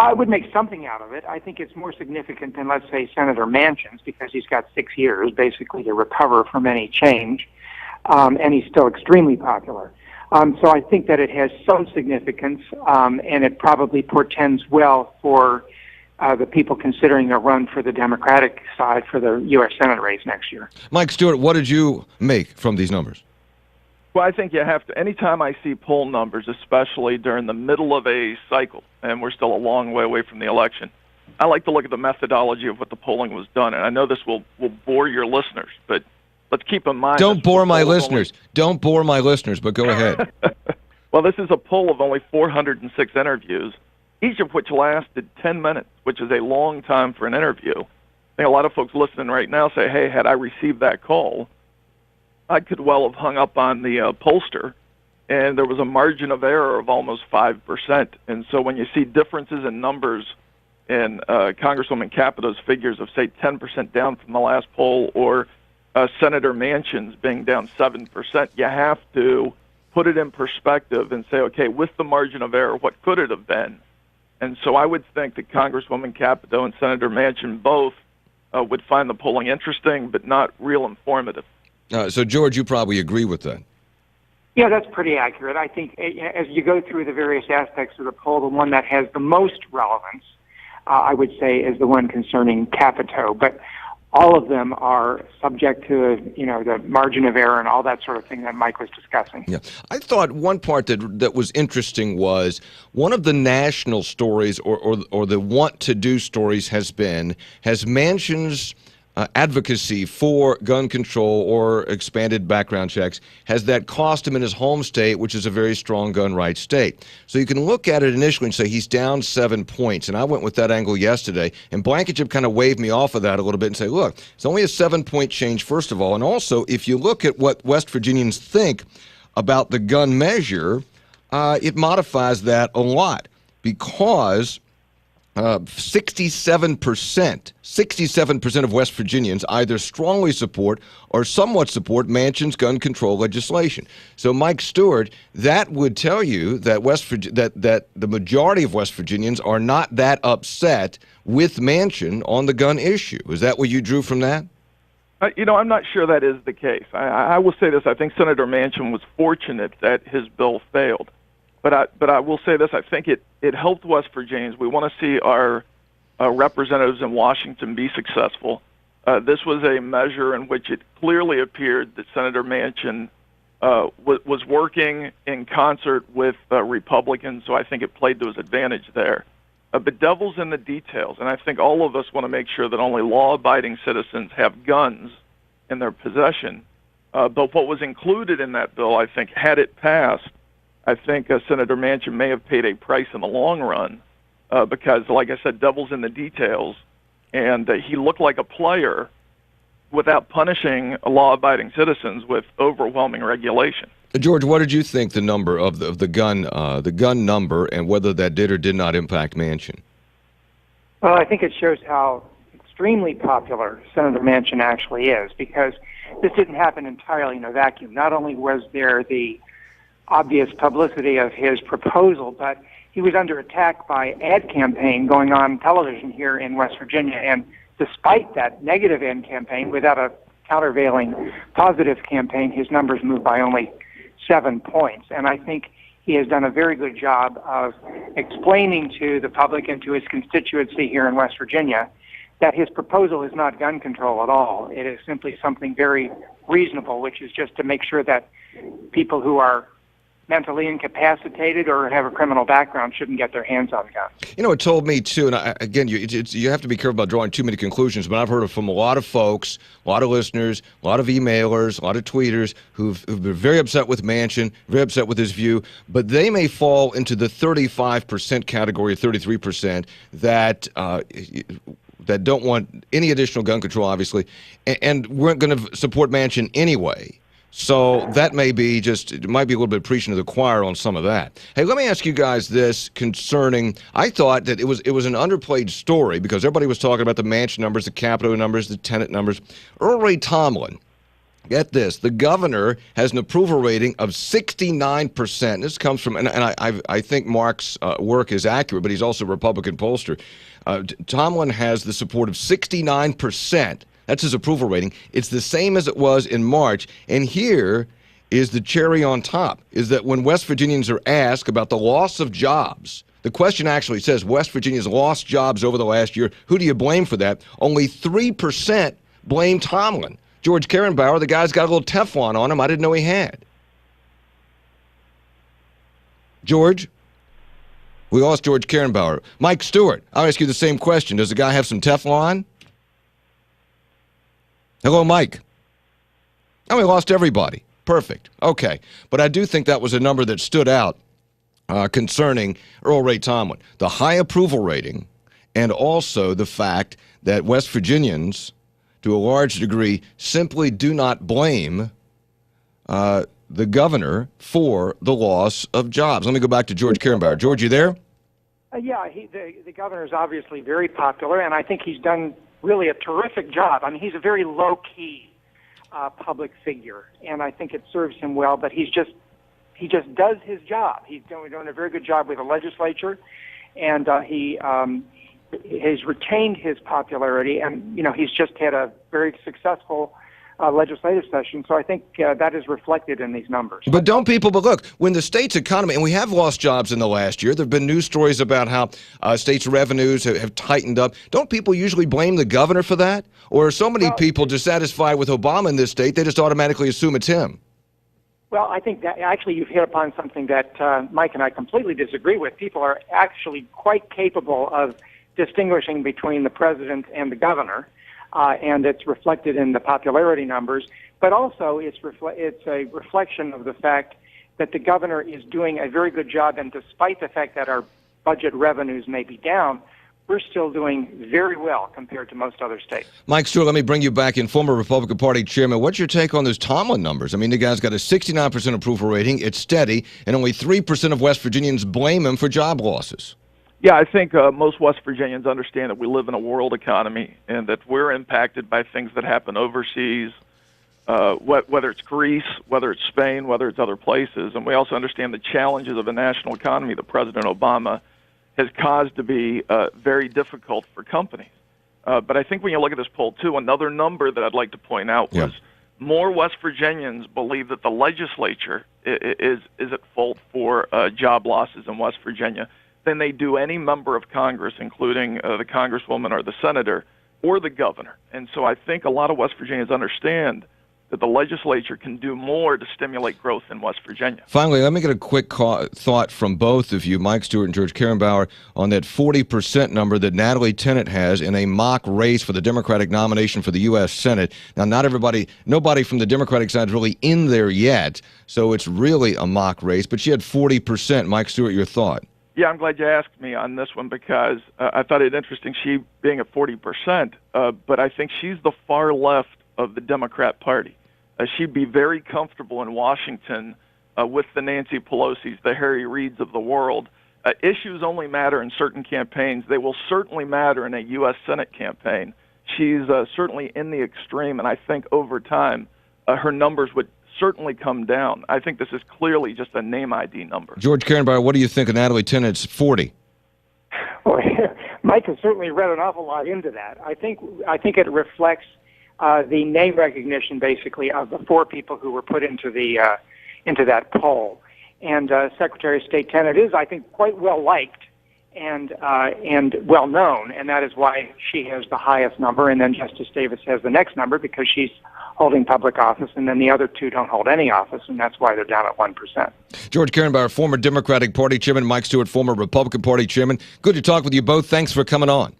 I would make something out of it. I think it's more significant than, let's say, Senator Manchin's, because he's got 6 years basically to recover from any change, and he's still extremely popular. So I think that it has some significance, and it probably portends well for the people considering a run for the Democratic side for the U.S. Senate race next year. Mike Stuart, what did you make from these numbers? Well, I think you have to, anytime I see poll numbers, especially during the middle of a cycle, and we're still a long way away from the election, I like to look at the methodology of what the polling was done. And I know this will bore your listeners, but let's keep in mind. Don't bore my listeners. Don't bore my listeners, but go ahead. Well, this is a poll of only 406 interviews, each of which lasted 10 minutes, which is a long time for an interview. I think a lot of folks listening right now say, hey, had I received that call, I could well have hung up on the pollster, and there was a margin of error of almost 5%. And so when you see differences in numbers in Congresswoman Capito's figures of, say, 10% down from the last poll, or Senator Manchin's being down 7%, you have to put it in perspective and say, okay, with the margin of error, what could it have been? And so I would think that Congresswoman Capito and Senator Manchin both would find the polling interesting, but not real informative. So, George, you probably agree with that. Yeah, that's pretty accurate. I think as you go through the various aspects of the poll, the one that has the most relevance, I would say, is the one concerning Capito. But all of them are subject to, the margin of error and all that sort of thing that Mike was discussing. Yeah, I thought one part that was interesting was one of the national stories or the want-to-do stories has Manchin's advocacy for gun control or expanded background checks, has that cost him in his home state, which is a very strong gun rights state. So you can look at it initially and say he's down 7 points, and I went with that angle yesterday, and Blankenship kind of waved me off of that a little bit and say, look, it's only a 7-point change, first of all, and also if you look at what West Virginians think about the gun measure, it modifies that a lot, because 67% of West Virginians either strongly support or somewhat support Manchin's gun control legislation. So, Mike Stuart, that would tell you that that the majority of West Virginians are not that upset with Manchin on the gun issue. Is that what you drew from that? I'm not sure that is the case. I will say this. I think Senator Manchin was fortunate that his bill failed. But I will say this, I think it helped West Virginians. We want to see our representatives in Washington be successful. This was a measure in which it clearly appeared that Senator Manchin was working in concert with Republicans, so I think it played to his advantage there. But devil's in the details, and I think all of us want to make sure that only law-abiding citizens have guns in their possession. But what was included in that bill, I think, had it passed, I think Senator Manchin may have paid a price in the long run because, like I said, devil's in the details, and he looked like a player without punishing law-abiding citizens with overwhelming regulation. George, what did you think the number of the gun number, and whether that did or did not impact Manchin? Well, I think it shows how extremely popular Senator Manchin actually is, because this didn't happen entirely in a vacuum. Not only was there the obvious publicity of his proposal, but he was under attack by ad campaign going on television here in West Virginia. And despite that negative ad campaign, without a countervailing positive campaign, his numbers moved by only 7 points. And I think he has done a very good job of explaining to the public and to his constituency here in West Virginia that his proposal is not gun control at all. It is simply something very reasonable, which is just to make sure that people who are mentally incapacitated or have a criminal background shouldn't get their hands on guns. It told me, too, and again, you have to be careful about drawing too many conclusions, but I've heard from a lot of folks, a lot of listeners, a lot of emailers, a lot of tweeters who've been very upset with Manchin, very upset with his view, but they may fall into the 35% category, 33%, that don't want any additional gun control, obviously, and weren't going to support Manchin anyway. So that may be it might be a little bit preaching to the choir on some of that. Hey, let me ask you guys this concerning, I thought that it was an underplayed story because everybody was talking about the Manchin numbers, the Capito numbers, the Tenet numbers. Earl Ray Tomlin Get this, the governor has an approval rating of 69%. This comes from, and I think Mark's work is accurate, but he's also a Republican pollster. Tomlin has the support of 69%. That's his approval rating. It's the same as it was in March. And here is the cherry on top, is that when West Virginians are asked about the loss of jobs, the question actually says West Virginia's lost jobs over the last year. Who do you blame for that? Only 3% blame Tomlin. George Carenbauer, the guy's got a little Teflon on him I didn't know he had. George? We lost George Carenbauer. Mike Stuart, I'll ask you the same question. Does the guy have some Teflon? Hello, Mike. Oh, we lost everybody. Perfect. Okay. But I do think that was a number that stood out concerning Earl Ray Tomlin. The high approval rating and also the fact that West Virginians, to a large degree, simply do not blame the governor for the loss of jobs. Let me go back to George Carenbauer. George, you there? Yeah, the governor is obviously very popular, and I think he's done really a terrific job. I mean, he's a very low-key public figure, and I think it serves him well, but he just does his job. He's doing a very good job with the legislature, and he's retained his popularity, and he's just had a very successful legislative session. So I think that is reflected in these numbers. But look, when the state's economy, and we have lost jobs in the last year, there have been news stories about how states' revenues have tightened up. Don't people usually blame the governor for that? Or are so many people dissatisfied with Obama in this state, they just automatically assume it's him? Well, I think that actually you've hit upon something that Mike and I completely disagree with. People are actually quite capable of distinguishing between the president and the governor, and it's reflected in the popularity numbers. But also, it's a reflection of the fact that the governor is doing a very good job, and despite the fact that our budget revenues may be down, we're still doing very well compared to most other states. Mike Stuart, let me bring you back in, former Republican Party chairman. What's your take on those Tomlin numbers? I mean, the guy's got a 69% approval rating. It's steady, and only 3% of West Virginians blame him for job losses. Yeah, I think most West Virginians understand that we live in a world economy and that we're impacted by things that happen overseas, whether it's Greece, whether it's Spain, whether it's other places. And we also understand the challenges of a national economy that President Obama has caused to be very difficult for companies. But I think when you look at this poll, too, another number that I'd like to point out was more West Virginians believe that the legislature is at fault for job losses in West Virginia than they do any member of Congress, including the congresswoman or the senator or the governor. And so I think a lot of West Virginians understand that the legislature can do more to stimulate growth in West Virginia. Finally, let me get a quick thought from both of you, Mike Stuart and George Carenbauer, on that 40% number that Natalie Tennant has in a mock race for the Democratic nomination for the U.S. Senate. Now, nobody from the Democratic side is really in there yet, so it's really a mock race, but she had 40%. Mike Stuart, your thought? Yeah, I'm glad you asked me on this one because I thought it interesting, she being at 40%, but I think she's the far left of the Democrat Party. She'd be very comfortable in Washington with the Nancy Pelosi's, the Harry Reids of the world. Issues only matter in certain campaigns. They will certainly matter in a U.S. Senate campaign. She's certainly in the extreme, and I think over time her numbers would certainly come down. I think this is clearly just a name ID number. George Carenbauer, what do you think of Natalie Tennant's 40? Well, Mike has certainly read an awful lot into that. I think it reflects the name recognition, basically, of the four people who were put into that poll. And Secretary of State Tennant is, I think, quite well liked and well known, and that is why she has the highest number. And then Justice Davis has the next number because she's holding public office, and then the other two don't hold any office, and that's why they're down at 1%. George Carenbauer, former Democratic Party chairman, Mike Stuart, former Republican Party chairman. Good to talk with you both. Thanks for coming on.